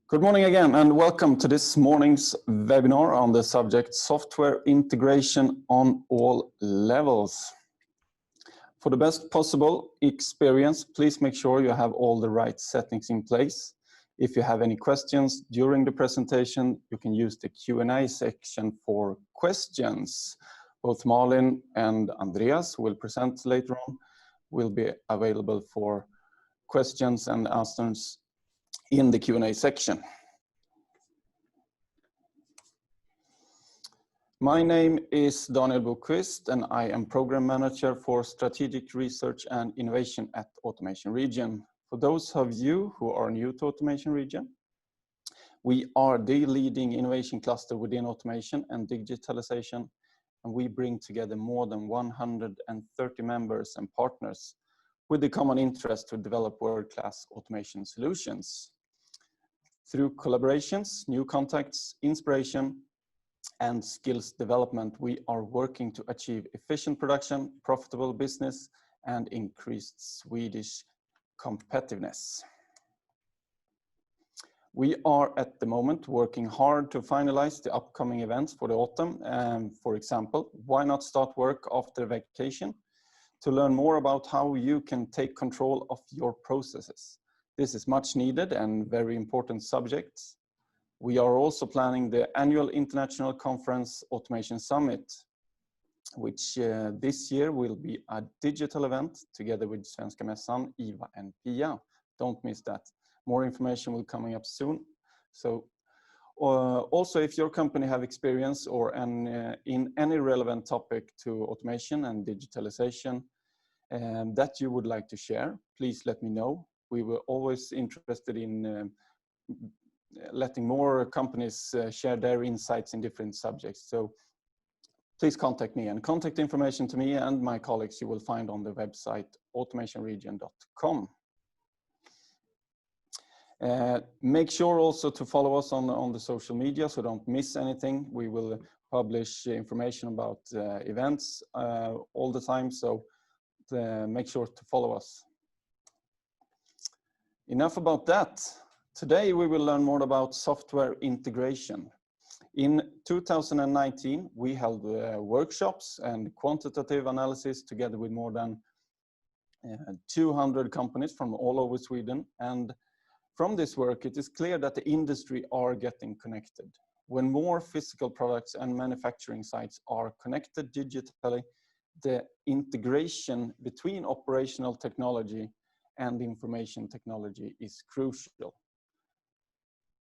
Good morning again, and welcome to this morning's webinar on the subject software integration on all levels. For the best possible experience, please make sure you have all the right settings in place. If you have any questions during the presentation, you can use the Q&A section for questions. Both Malin and Andreas, who will present later on, will be available for questions and answers in the Q&A section. My name is Daniel Bokvist, and I am Program Manager for Strategic Research and Innovation at Automation Region. For those of you who are new to Automation Region, we are the leading innovation cluster within automation and digitalization, and we bring together more than 130 members and partners with the common interest to develop world-class automation solutions. Through collaborations, new contacts, inspiration, and skills development, we are working to achieve efficient production, profitable business, and increased Swedish competitiveness. We are at the moment working hard to finalize the upcoming events for the autumn. For example, why not start work after vacation to learn more about how you can take control of your processes? This is much needed and very important subject. We are also planning the annual international conference Automation Summit, which this year will be a digital event together with Svenska Mässan, Eva and Pia. Don't miss that. More information will coming up soon. So also, if your company have experience or in any relevant topic to automation and digitalization that you would like to share, please let me know. We were always interested in letting more companies share their insights in different subjects. So please contact me, and contact information to me and my colleagues you will find on the website automationregion.com. Make sure also to follow us on the social media so don't miss anything. We will publish information about events all the time, so make sure to follow us. Enough about that. Today we will learn more about software integration. In 2019, we held workshops and quantitative analysis together with more than 200 companies from all over Sweden. And from this work, it is clear that the industry are getting connected. When more physical products and manufacturing sites are connected digitally, the integration between operational technology and information technology is crucial.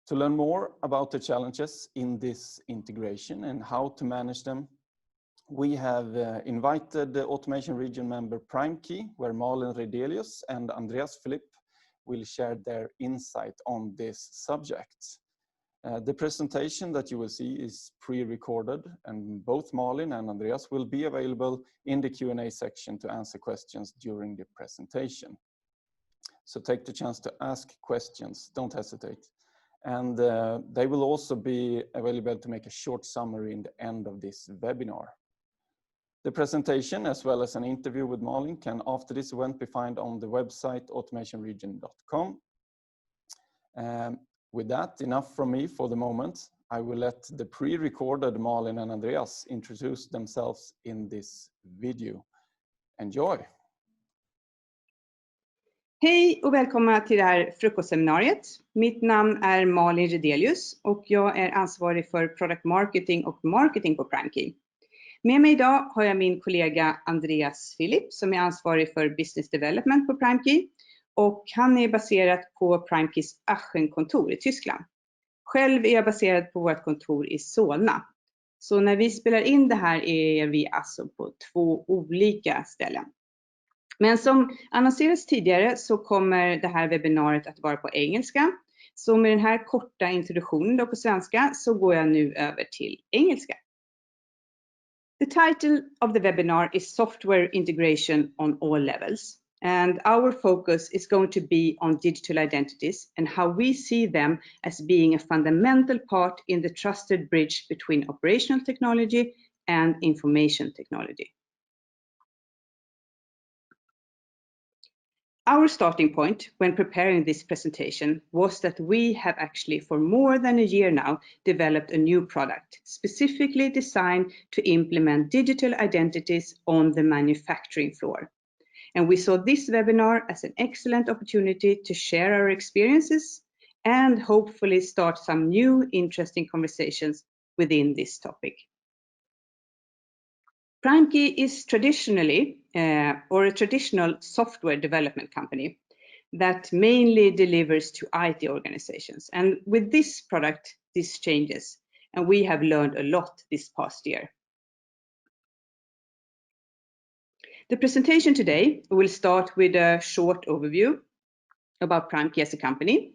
To learn more about the challenges in this integration and how to manage them, we have invited the Automation Region member PrimeKey, where Malin Ridelius and Andreas Philipp will share their insight on this subject. The presentation that you will see is pre-recorded, and both Malin and Andreas will be available in the Q&A section to answer questions during the presentation. So take the chance to ask questions, don't hesitate. And they will also be available to make a short summary in the end of this webinar. The presentation, as well as an interview with Malin, can after this event be found on the website automationregion.com. With that, enough from me for the moment. I will let the pre-recorded Malin and Andreas introduce themselves in this video. Enjoy! Hej och välkomna till det här frukostseminariet. Mitt namn är Malin Ridelius och jag är ansvarig för Product Marketing och Marketing på PrimeKey. Med mig idag har jag min kollega Andreas Philipp som är ansvarig för Business Development på PrimeKey. Och han är baserad på PrimeKeys Aachen-kontor i Tyskland. Själv är jag baserad på vårt kontor i Solna. Så när vi spelar in det här är vi alltså på 2 olika ställen. Men som annonserats tidigare så kommer det här webbinariet att vara på engelska. Så med den här korta introduktionen då på svenska så går jag nu över till engelska. The title of the webinar is Software Integration on All Levels. And our focus is going to be on digital identities and how we see them as being a fundamental part in the trusted bridge between operational technology and information technology. Our starting point when preparing this presentation was that we have actually for more than a year now developed a new product specifically designed to implement digital identities on the manufacturing floor. And we saw this webinar as an excellent opportunity to share our experiences and hopefully start some new interesting conversations within this topic. PrimeKey is traditionally a traditional software development company that mainly delivers to IT organizations. And with this product, this changes, and we have learned a lot this past year. The presentation today will start with a short overview about PrimeKey as a company.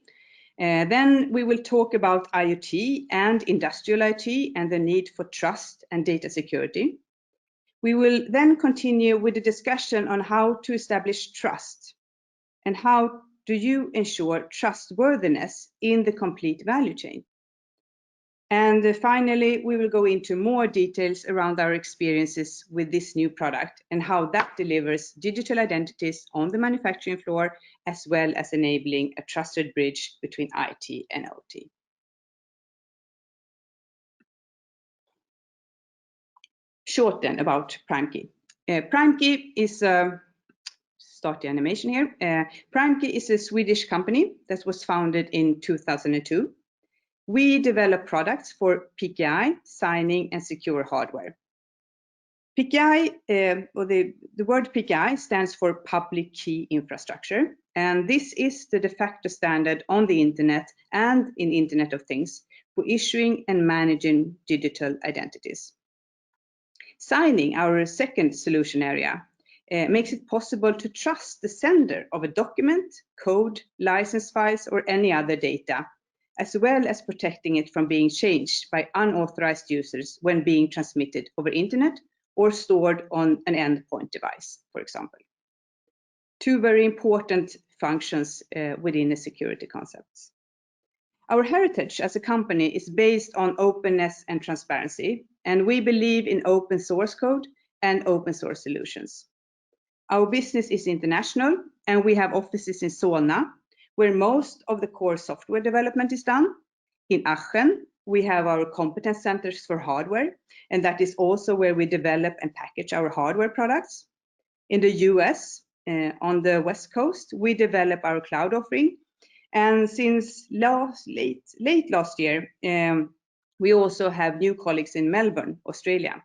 Then we will talk about IoT and industrial IT and the need for trust and data security. We will then continue with a discussion on how to establish trust and how do you ensure trustworthiness in the complete value chain. And finally, we will go into more details around our experiences with this new product and how that delivers digital identities on the manufacturing floor, as well as enabling a trusted bridge between IT and OT. Short then about PrimeKey. PrimeKey is start the animation here. PrimeKey is a Swedish company that was founded in 2002. We develop products for PKI, signing, and secure hardware. PKI, or the word PKI stands for Public Key Infrastructure, and this is the de facto standard on the internet and in Internet of Things for issuing and managing digital identities. Signing, our second solution area, makes it possible to trust the sender of a document, code, license files, or any other data, as well as protecting it from being changed by unauthorized users when being transmitted over internet or stored on an endpoint device, for example. Two very important functions within the security concepts. Our heritage as a company is based on openness and transparency, and we believe in open source code and open source solutions. Our business is international, and we have offices in Solna, where most of the core software development is done. In Aachen, we have our competence centers for hardware, and that is also where we develop and package our hardware products. In the US, on the West Coast, we develop our cloud offering. And since late last year, we also have new colleagues in Melbourne, Australia.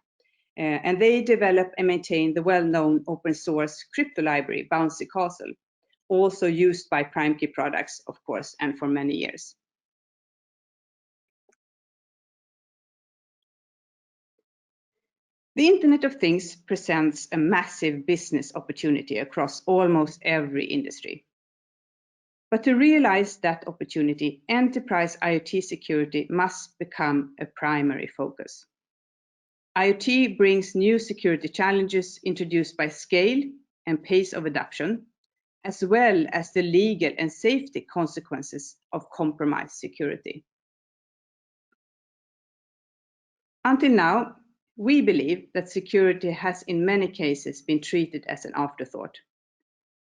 And they develop and maintain the well-known open source crypto library, Bouncy Castle, also used by PrimeKey products, of course, and for many years. The Internet of Things presents a massive business opportunity across almost every industry. But to realize that opportunity, enterprise IoT security must become a primary focus. IoT brings new security challenges introduced by scale and pace of adoption, as well as the legal and safety consequences of compromised security. Until now, we believe that security has in many cases been treated as an afterthought.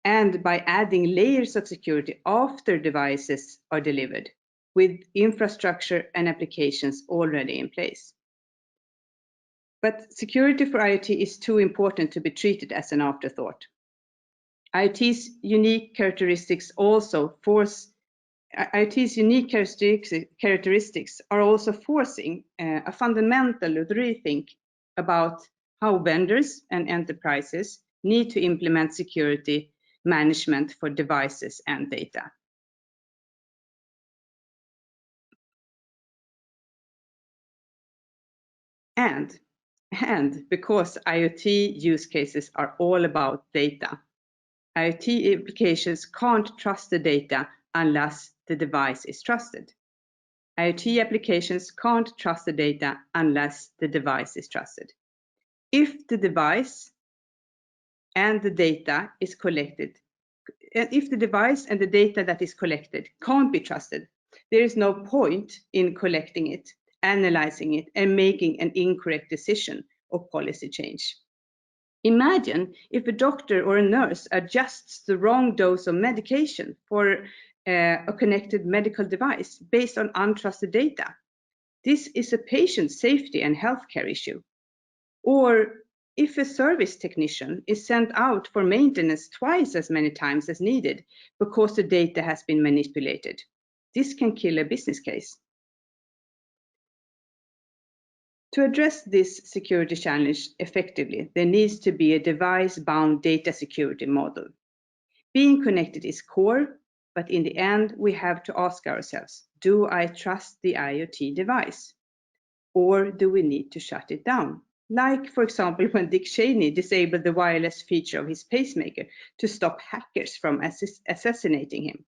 And by adding layers of security after devices are delivered, with infrastructure and applications already in place. But security for IoT is too important to be treated as an afterthought. IoT's unique characteristics are also forcing a fundamental rethink about how vendors and enterprises need to implement security management for devices and data. And because IoT use cases are all about data, IoT applications can't trust the data unless the device is trusted. IoT applications can't trust the data unless the device is trusted. If the device and the data is collected, if the device and the data that is collected can't be trusted, there is no point in collecting it, analyzing it, and making an incorrect decision or policy change. Imagine if a doctor or a nurse adjusts the wrong dose of medication for a connected medical device based on untrusted data. This is a patient safety and healthcare issue. Or if a service technician is sent out for maintenance twice as many times as needed because the data has been manipulated. This can kill a business case. To address this security challenge effectively, there needs to be a device-bound data security model. Being connected is core, but in the end, we have to ask ourselves, do I trust the IoT device? Or do we need to shut it down? Like, for example, when Dick Cheney disabled the wireless feature of his pacemaker to stop hackers from assassinating him.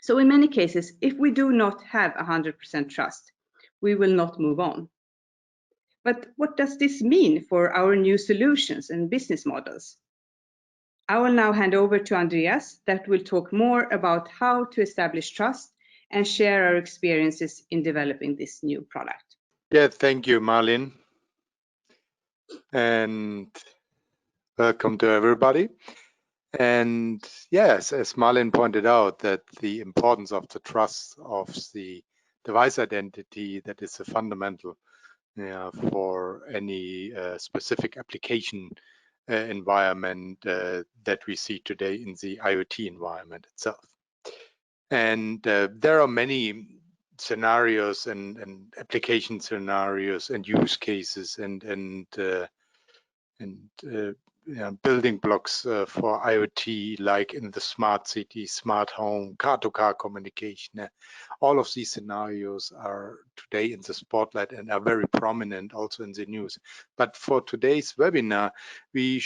So in many cases, if we do not have 100% trust, we will not move on. But what does this mean for our new solutions and business models? I will now hand over to Andreas that will talk more about how to establish trust and share our experiences in developing this new product. Yeah, thank you, Malin. And welcome to everybody. And yes, as Malin pointed out, that the importance of the trust of the device identity, that is a fundamental for any specific application environment that we see today in the IoT environment itself. And there are many scenarios and application scenarios and use cases and building blocks for IoT, like in the smart city, smart home, car-to-car communication. All of these scenarios are today in the spotlight and are very prominent also in the news. But for today's webinar, we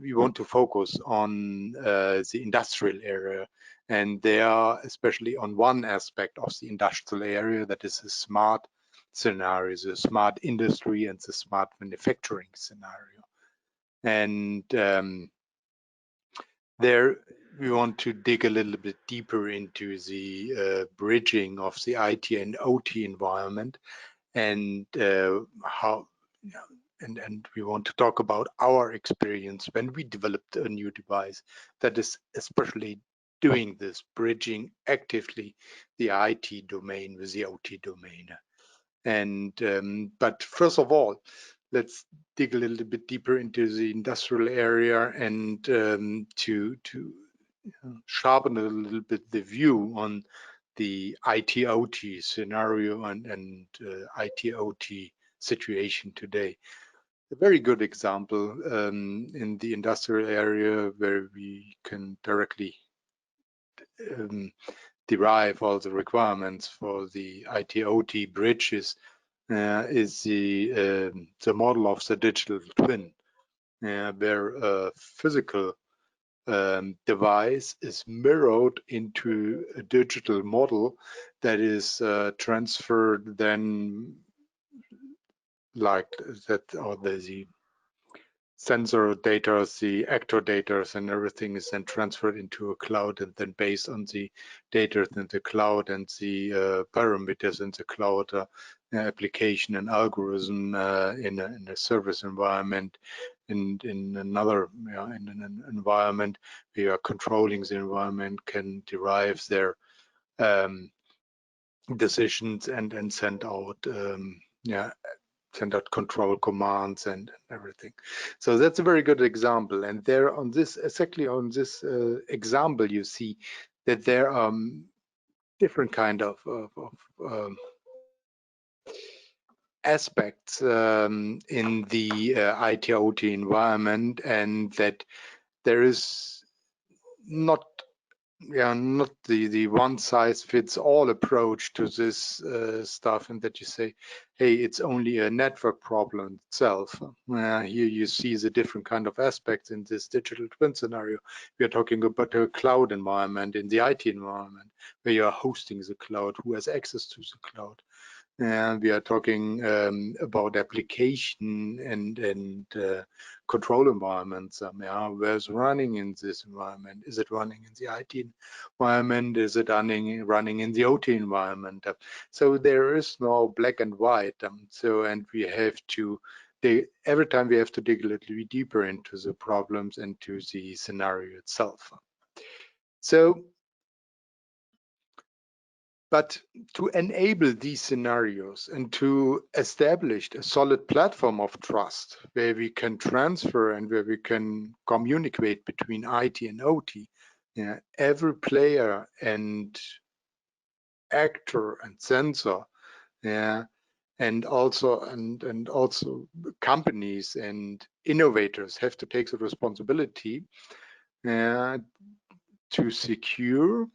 want to focus on the industrial area, and there, especially on one aspect of the industrial area, that is the smart scenario, the smart industry and the smart manufacturing scenario. And there we want to dig a little bit deeper into the bridging of the IT and OT environment, and how, and we want to talk about our experience when we developed a new device that is especially doing this, bridging actively the IT domain with the OT domain. And but first of all, let's dig a little bit deeper into the industrial area and to sharpen a little bit the view on the IT-OT scenario and IT-OT situation today. A very good example in the industrial area where we can directly derive all the requirements for the IT-OT bridges is the model of the digital twin, where a physical device is mirrored into a digital model that is transferred then, like that, or the sensor data, the actor data, and everything is then transferred into a cloud, and then based on the data in the cloud and the parameters in the cloud application and algorithm in a service environment, and in another in an environment where you are controlling the environment, can derive their decisions and send out send out control commands and everything. So that's a very good example. And there on this, exactly on this example, you see that there are different kind of aspects in the IT-OT environment, and that there is not the one size fits all approach to this stuff, and that you say, hey, it's only a network problem itself. Here you see the different kind of aspects in this digital twin scenario. We are talking about a cloud environment in the IT environment, where you are hosting the cloud, who has access to the cloud. And we are talking about application and control environments. Where's running in this environment? Is it running in the IT environment? Is it running in the OT environment? So there is no black and white. And we have to every time we have to dig a little bit deeper into the problems and to the scenario itself. So, but to enable these scenarios and to establish a solid platform of trust where we can transfer and where we can communicate between IT and OT, every player and actor and sensor, and also companies and innovators have to take the responsibility to secure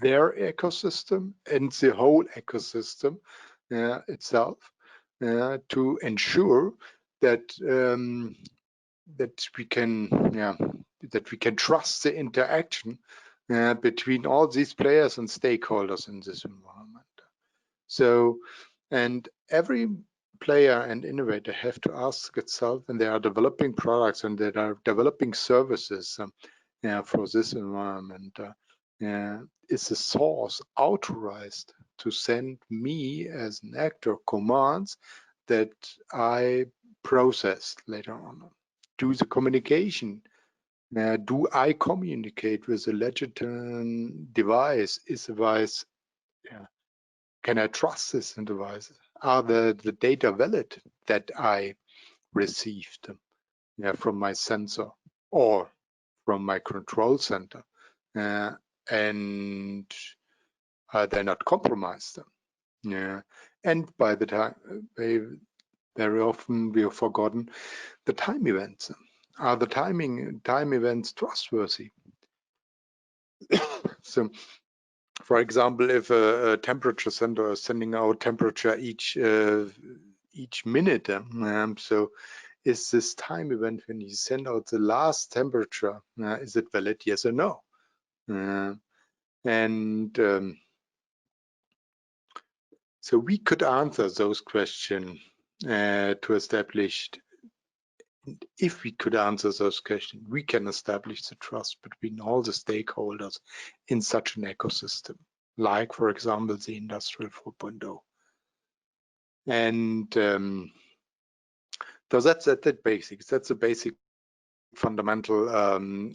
their ecosystem and the whole ecosystem itself to ensure that that we can trust the interaction between all these players and stakeholders in this environment. So, and every player and innovator have to ask itself, and they are developing products and they are developing services for this environment. Is the source authorized to send me as an actor commands that I process later on? Do the communication? Do I communicate with a legitimate device? Is the device, can I trust this device? Are the data valid that I received from my sensor or from my control center? And are they not compromised? And by the time, very often we have forgotten the time events. Are the time events trustworthy? So, for example, if a temperature sensor is sending out temperature each minute, so is this time event when you send out the last temperature, is it valid? Yes or no? So we could answer those questions to establish. If we could answer those questions, we can establish the trust between all the stakeholders in such an ecosystem, like, for example, the Industrial 4.0. And so that's the basics. That's the basic fundamental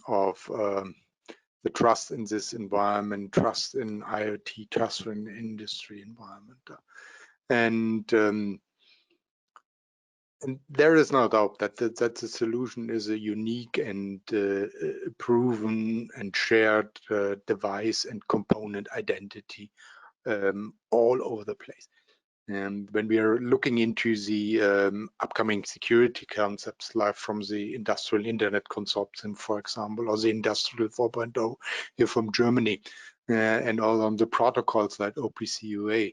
of the trust in this environment, trust in IoT, trust in industry environment. And there is no doubt that the solution is a unique and proven and shared device and component identity all over the place. And when we are looking into the upcoming security concepts, like from the Industrial Internet Consortium, for example, or the Industrial 4.0 here from Germany, and all on the protocols like OPC-UA,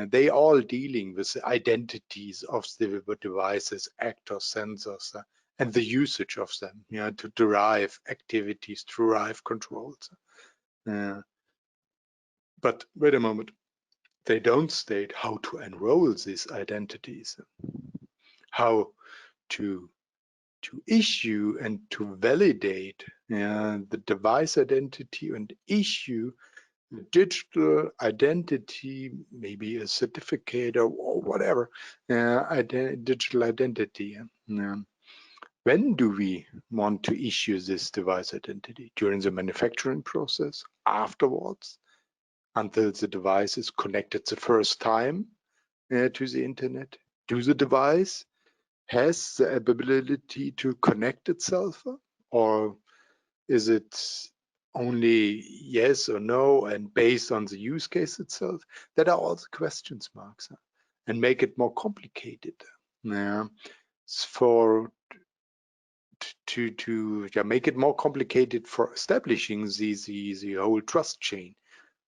they all dealing with the identities of the devices, actors, sensors, and the usage of them, to derive activities, to derive controls. But wait a moment. They don't state how to enroll these identities, how to issue and to validate the device identity and issue the digital identity, maybe a certificate or whatever, digital identity. When do we want to issue this device identity? During the manufacturing process, afterwards, until the device is connected the first time to the internet? Do the device has the ability to connect itself, or is it only yes or no and based on the use case itself? That are all the questions marks, and make it more complicated to make it more complicated for establishing the whole trust chain.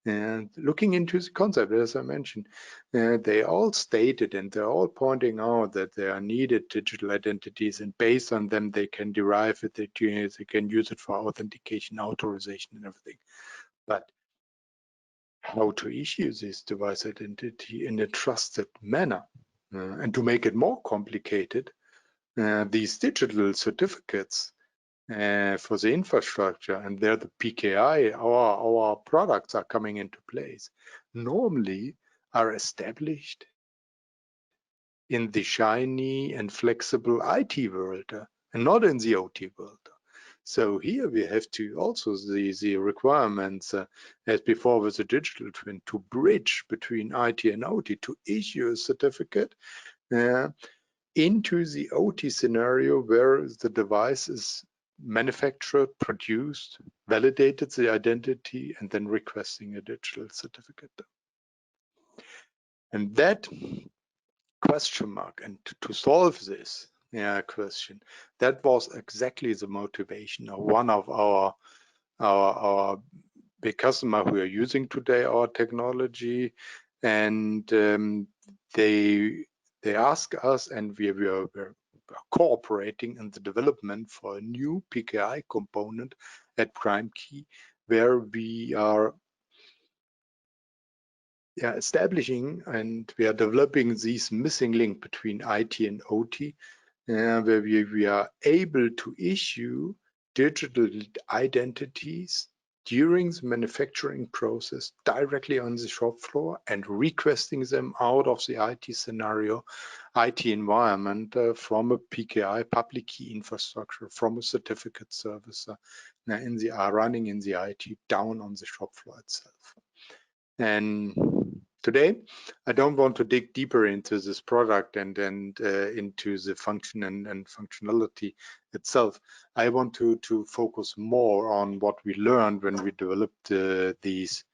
And looking into the concept, as I mentioned, they all stated and they're all pointing out that there are needed digital identities, and based on them, they can derive it, they can use it for authentication, authorization, and everything. But how to issue this device identity in a trusted manner, and to make it more complicated, these digital certificates for the infrastructure, and there the PKI, our products are coming into place, normally are established in the shiny and flexible IT world and not in the OT world. So here we have to also the requirements as before with the digital twin to bridge between IT and OT to issue a certificate into the OT scenario where the device is manufactured, produced, validated the identity, and then requesting a digital certificate. And that question mark, and to solve this question, that was exactly the motivation of one of our big customer who are using today our technology, and they ask us, and we're cooperating in the development for a new PKI component at PrimeKey, where we are establishing and we are developing this missing link between IT and OT, where we are able to issue digital identities during the manufacturing process directly on the shop floor and requesting them out of the IT scenario, IT environment from a PKI public key infrastructure, from a certificate service running in the IT down on the shop floor itself. And today, I don't want to dig deeper into this product and into the function and functionality itself. I want to focus more on what we learned when we developed these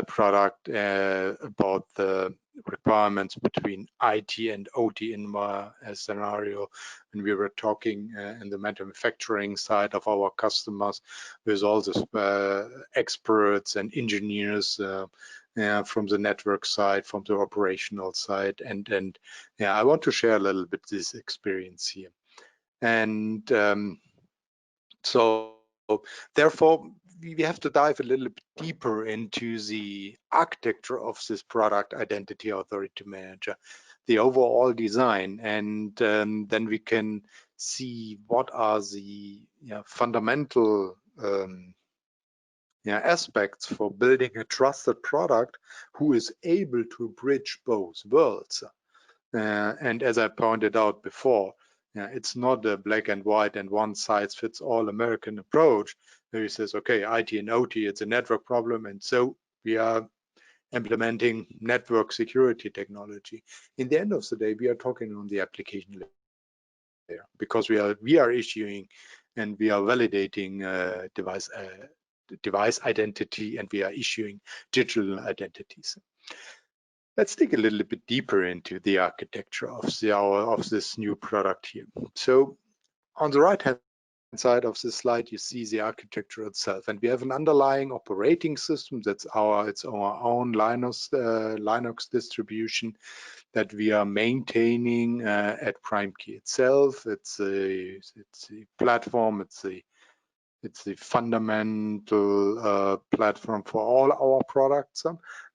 product about the requirements between IT and OT in my scenario. And we were talking in the manufacturing side of our customers with all the experts and engineers from the network side, from the operational side, and yeah, I want to share a little bit this experience here. And so therefore, we have to dive a little bit deeper into the architecture of this product identity authority manager, the overall design, and then we can see what are the fundamental aspects for building a trusted product who is able to bridge both worlds. And as I pointed out before, it's not a black and white and one size fits all American approach where he says, okay, IT and OT, it's a network problem, and so we are implementing network security technology. In the end of the day, we are talking on the application layer because we are issuing and we are validating device identity, and we are issuing digital identities. Let's dig a little bit deeper into the architecture of this new product here. So on the right-hand side of this slide, you see the architecture itself, and we have an underlying operating system that's our own Linux distribution that we are maintaining at PrimeKey itself. It's a platform. It's the fundamental platform for all our products.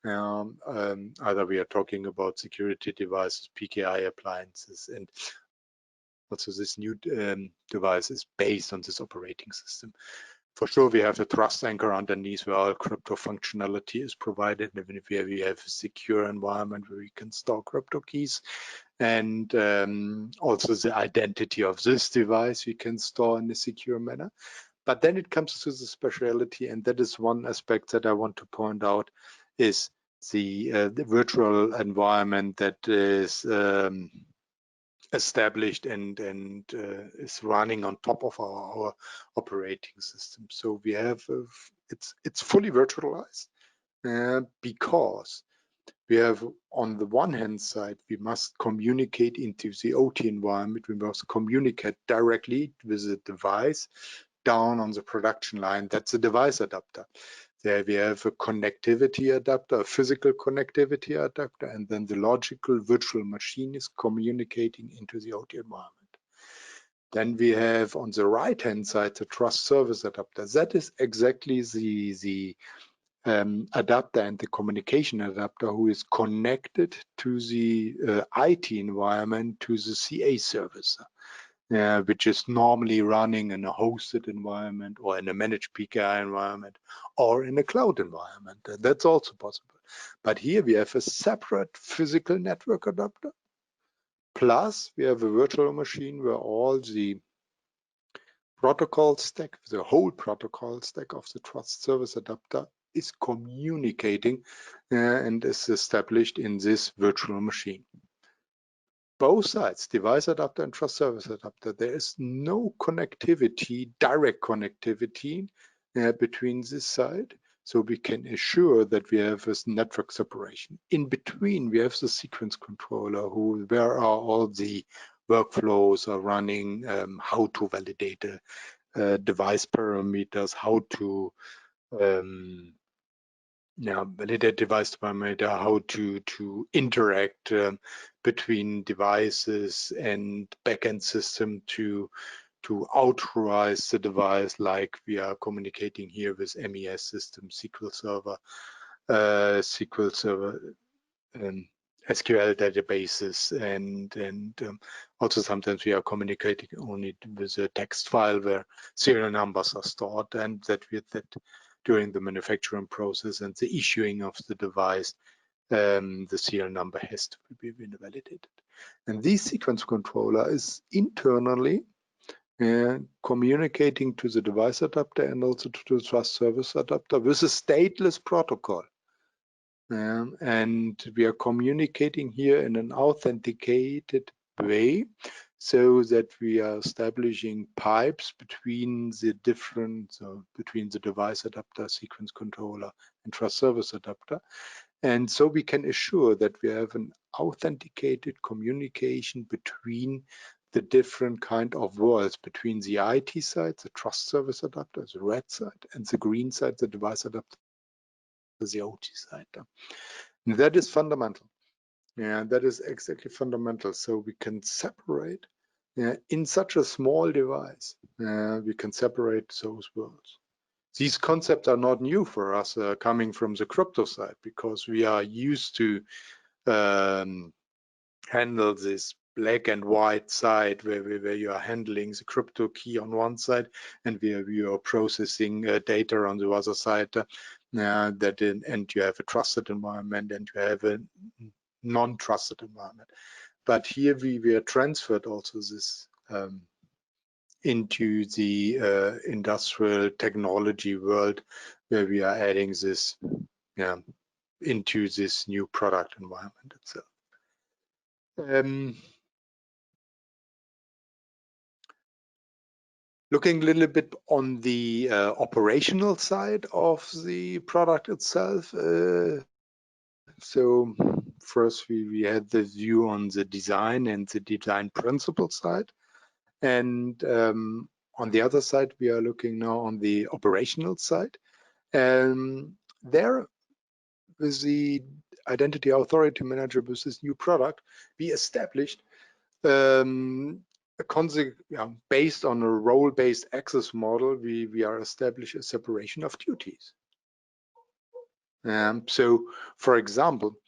Either we are talking about security devices, PKI appliances, and also this new device is based on this operating system. For sure, we have a trust anchor underneath where all crypto functionality is provided, and where we have a secure environment where we can store crypto keys. And also the identity of this device we can store in a secure manner. But then it comes to the speciality, and that is one aspect that I want to point out, is the virtual environment that is established and is running on top of our operating system. So we have it's fully virtualized because we have, on the one hand side, we must communicate into the OT environment. We must communicate directly with the device down on the production line. That's a device adapter. There we have a connectivity adapter, a physical connectivity adapter, and then the logical virtual machine is communicating into the OT environment. Then we have on the right-hand side the trust service adapter. That is exactly the adapter and the communication adapter who is connected to the IT environment, to the CA service. Which is normally running in a hosted environment or in a managed PKI environment or in a cloud environment. That's also possible. But here we have a separate physical network adapter Plus, we have a virtual machine where all the protocol stack, the whole protocol stack of the trust service adapter is communicating and is established in this virtual machine. Both sides, device adapter and trust service adapter, there is no connectivity, direct connectivity between this side. So we can assure that we have this network separation. In between, we have the sequence controller where are all the workflows are running, how to validate device parameters, how to validate device parameter, how to interact between devices and backend system to authorize the device, like we are communicating here with MES system, SQL Server, SQL databases, and also sometimes we are communicating only with a text file where serial numbers are stored, and that during the manufacturing process and the issuing of the device, the serial number has to be validated. And this sequence controller is internally communicating to the device adapter and also to the trust service adapter with a stateless protocol. And we are communicating here in an authenticated way, so that we are establishing pipes between the between the device adapter, sequence controller, and trust service adapter. And so we can assure that we have an authenticated communication between the different kind of worlds, between the IT side, the trust service adapter, the red side, and the green side, the device adapter, the OT side. And that is fundamental. Yeah, that is exactly fundamental. So we can separate in such a small device, we can separate those worlds. These concepts are not new for us coming from the crypto side, because we are used to handle this black and white side where you are handling the crypto key on one side and where you are processing data on the other side, and you have a trusted environment and you have a non-trusted environment. But here we are transferred also this into the industrial technology world, where we are adding this into this new product environment itself. Looking a little bit on the operational side of the product itself. So first we had the view on the design and the design principle side. And on the other side, we are looking now on the operational side. There, with the Identity Authority Manager, with this new product, we established a concept based on a role-based access model. We are establish a separation of duties. So, for example,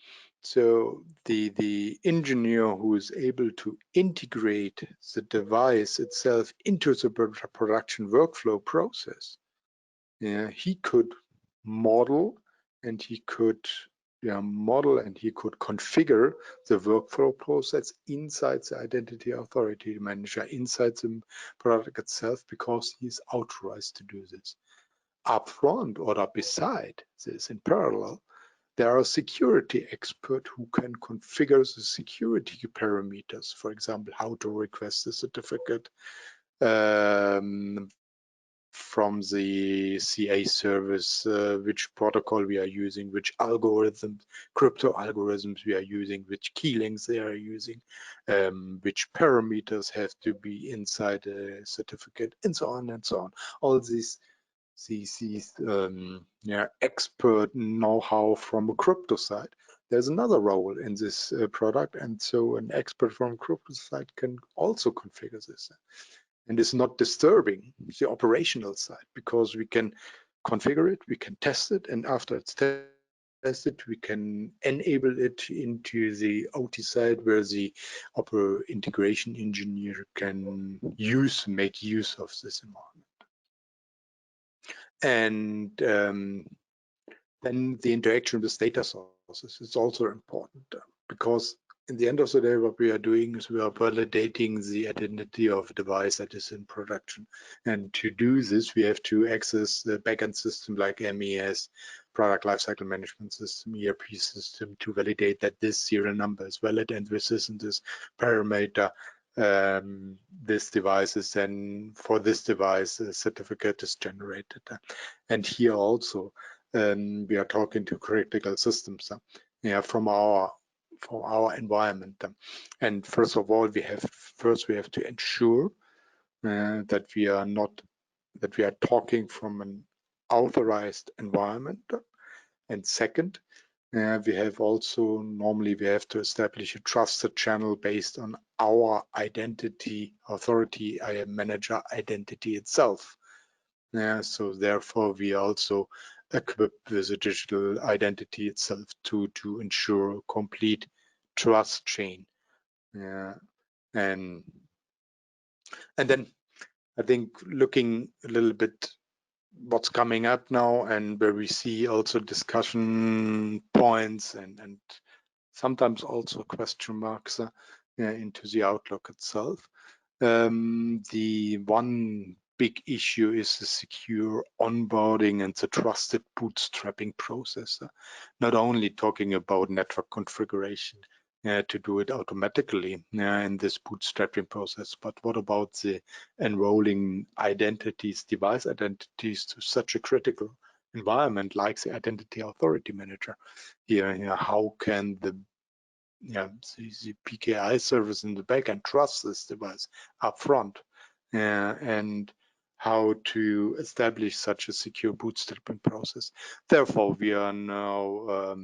so the engineer who is able to integrate the device itself into the production workflow process, he could model and he could configure the workflow process inside the Identity Authority Manager, inside the product itself, because he's authorized to do this. Up front or beside this, in parallel, there are security experts who can configure the security parameters. For example, how to request a certificate from the CA service, which protocol we are using, which algorithms, crypto algorithms we are using, which key links they are using, which parameters have to be inside a certificate, and so on and so on. All these expert know-how from a crypto side. There's another role in this product, and so an expert from crypto side can also configure this. And it's not disturbing the operational side, because we can configure it, we can test it, and after it's tested, we can enable it into the OT side, where the integration engineer can make use of this environment. And then the interaction with data sources is also important, because in the end of the day, what we are doing is we are validating the identity of a device that is in production. And to do this, we have to access the backend system like MES, product lifecycle management system, ERP system, to validate that this serial number is valid, and with this and this parameter, this device is then, for this device, a certificate is generated. And here also, we are talking to critical systems from our environment. And first of all, we have to ensure that we are talking from an authorized environment. And second, we have to establish a trusted channel based on our identity authority manager identity itself. So therefore, we also equipped with a digital identity itself to ensure a complete trust chain. And then I think looking a little bit what's coming up now, and where we see also discussion points and sometimes also question marks into the outlook itself. The one big issue is the secure onboarding and the trusted bootstrapping process. Not only talking about network configuration to do it automatically in this bootstrapping process, but what about the enrolling identities, device identities, to such a critical environment like the identity authority manager? Here, how can the PKI service in the backend trust this device up front, and how to establish such a secure bootstrapping process? Therefore, we are now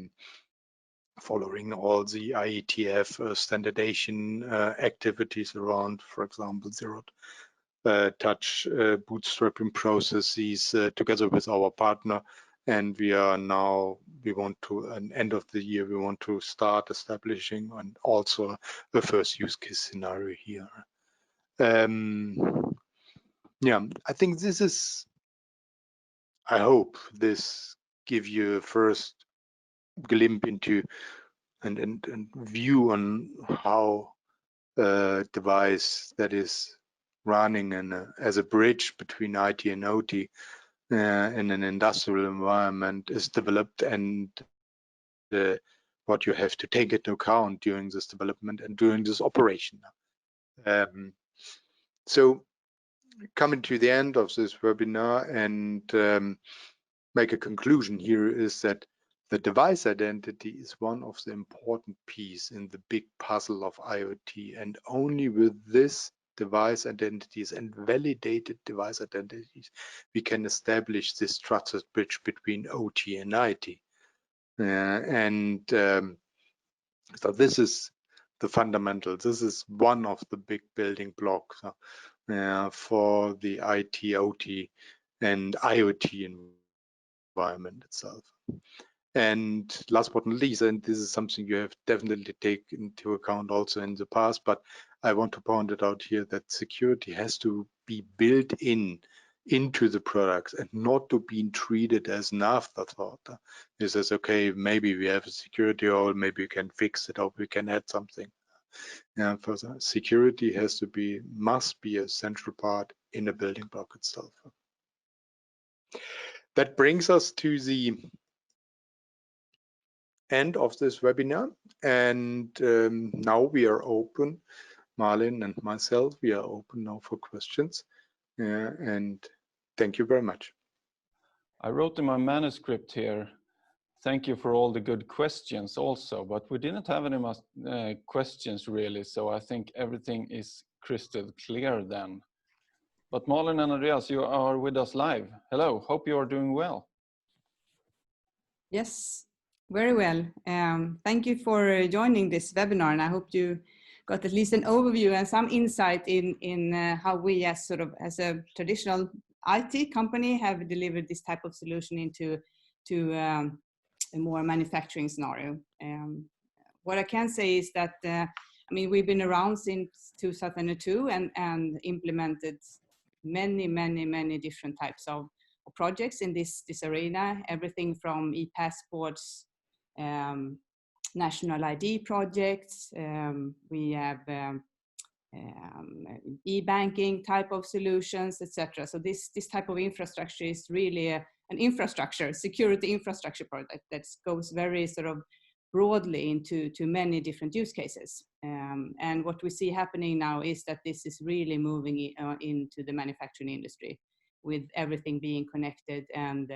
following all the IETF standardization activities around, for example, zero touch bootstrapping processes together with our partner. And we want to, at the end of the year, we want to start establishing and also the first use case scenario here. I think this is, I hope this give you a first glimpse into and view on how a device that is running as a bridge between IT and OT in an industrial environment is developed, and what you have to take into account during this development and during this operation. So coming to the end of this webinar and make a conclusion here is that the device identity is one of the important pieces in the big puzzle of IoT, and only with this device identities and validated device identities we can establish this trusted bridge between OT and IT. So this is the fundamental. This is one of the big building blocks for the IT, OT, and IoT environment itself. And last but not least, and this is something you have definitely taken into account also in the past, but I want to point it out here that security has to be built into the products and not to be treated as an afterthought. It says, okay, maybe we have a security hole, maybe we can fix it, or we can add something. Further, security must be a central part in the building block itself. That brings us to the end of this webinar, and now we are open, Malin and myself, we are open now for questions, and thank you very much. I wrote in my manuscript here, thank you for all the good questions also, but we didn't have any questions really, so I think everything is crystal clear then. But Malin and Andreas, you are with us live. Hello, hope you are doing well. Yes, very well. Thank you for joining this webinar, and I hope you got at least an overview and some insight in how we as a traditional IT company have delivered this type of solution into a more manufacturing scenario. What I can say is that I mean, we've been around since 2002 and implemented many different types of projects in this arena, everything from e-passports, national ID projects. We have e-banking type of solutions, etc. So this type of infrastructure is really an infrastructure, security infrastructure product that goes very sort of broadly into many different use cases. And what we see happening now is that this is really moving into the manufacturing industry, with everything being connected, and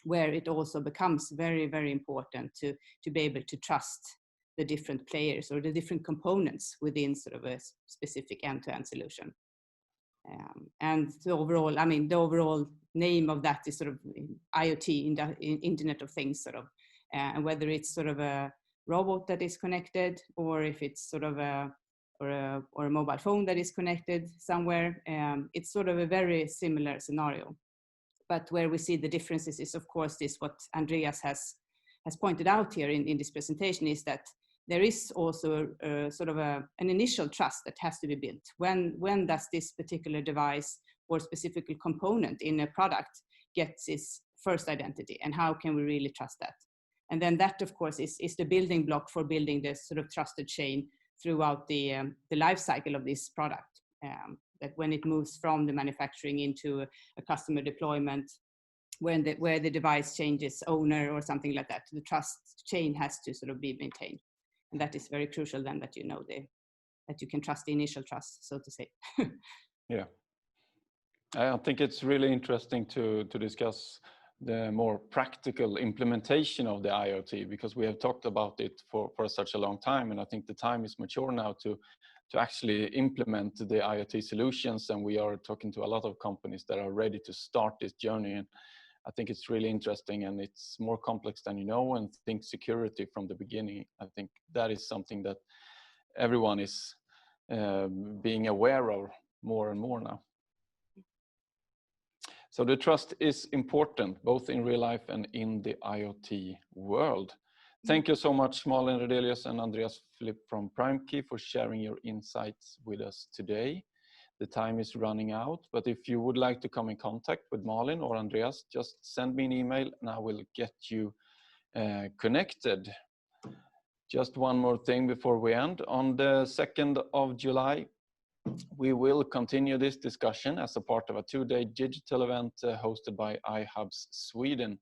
where it also becomes very, very important to be able to trust the different players or the different components within sort of a specific end-to-end solution. And the overall, I mean, the overall name of that is sort of IoT, Internet of Things, sort of, and whether it's sort of a robot that is connected, or if it's sort of a mobile phone that is connected somewhere, it's sort of a very similar scenario. But where we see the differences is, of course, this what Andreas has pointed out here in this presentation, is that there is also sort of an initial trust that has to be built. When does this particular device or specific component in a product gets its first identity, and how can we really trust that? And then that, of course, is the building block for building this sort of trusted chain throughout the life cycle of this product. That when it moves from the manufacturing into a customer deployment, where the device changes owner or something like that, the trust chain has to sort of be maintained. And that is very crucial then, that you know that you can trust the initial trust, so to say. Yeah, I think it's really interesting to discuss the more practical implementation of the IoT, because we have talked about it for such a long time, and I think the time is mature now to actually implement the IoT solutions, and we are talking to a lot of companies that are ready to start this journey. And I think it's really interesting, and it's more complex than you know, and think security from the beginning. I think that is something that everyone is being aware of more and more now. So the trust is important, both in real life and in the IoT world. Thank you so much, Malin Ridelius and Andreas Philipp from PrimeKey, for sharing your insights with us today. The time is running out, but if you would like to come in contact with Malin or Andreas, just send me an email and I will get you connected. Just one more thing before we end. On the 2nd of July, we will continue this discussion as a part of a 2-day digital event hosted by iHubs Sweden.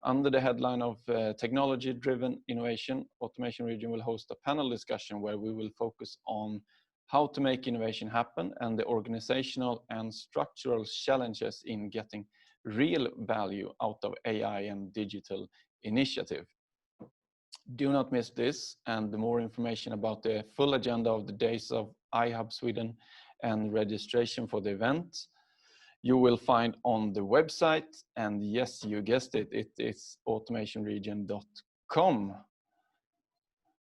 Under the headline of Technology-Driven Innovation, Automation Region will host a panel discussion where we will focus on how to make innovation happen and the organizational and structural challenges in getting real value out of AI and digital initiative. Do not miss this, and the more information about the full agenda of the days of iHub Sweden and registration for the event, you will find on the website. And yes, you guessed it, it is automationregion.com.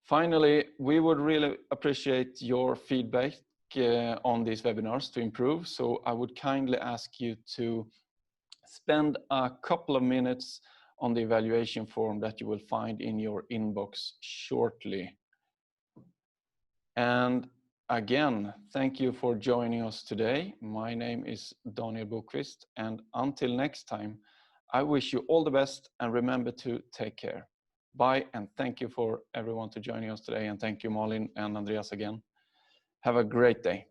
Finally, we would really appreciate your feedback on these webinars to improve. So I would kindly ask you to spend a couple of minutes on the evaluation form that you will find in your inbox shortly. And again, thank you for joining us today. My name is Daniel Bokvist, and until next time, I wish you all the best, and remember to take care. Bye, and thank you for everyone to joining us today, and thank you, Malin and Andreas, again. Have a great day.